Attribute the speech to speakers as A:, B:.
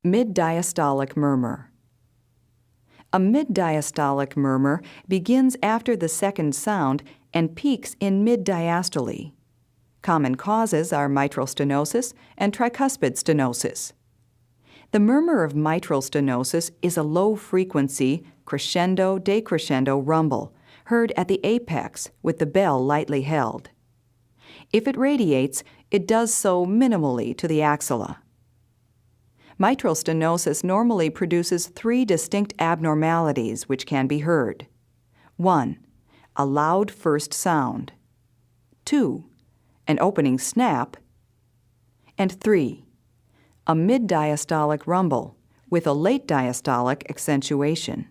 A: Mid-diastolic murmur. A mid-diastolic murmur begins after the second sound and peaks in mid-diastole. Common causes are mitral stenosis and tricuspid stenosis. The murmur of mitral stenosis is a low-frequency, crescendo-decrescendo rumble, heard at the apex with the bell lightly held. If it radiates, it does so minimally to the axilla. Mitral stenosis normally produces 3 distinct abnormalities which can be heard. 1. A loud first sound. 2. An opening snap. And 3. A mid-diastolic rumble with a late diastolic accentuation.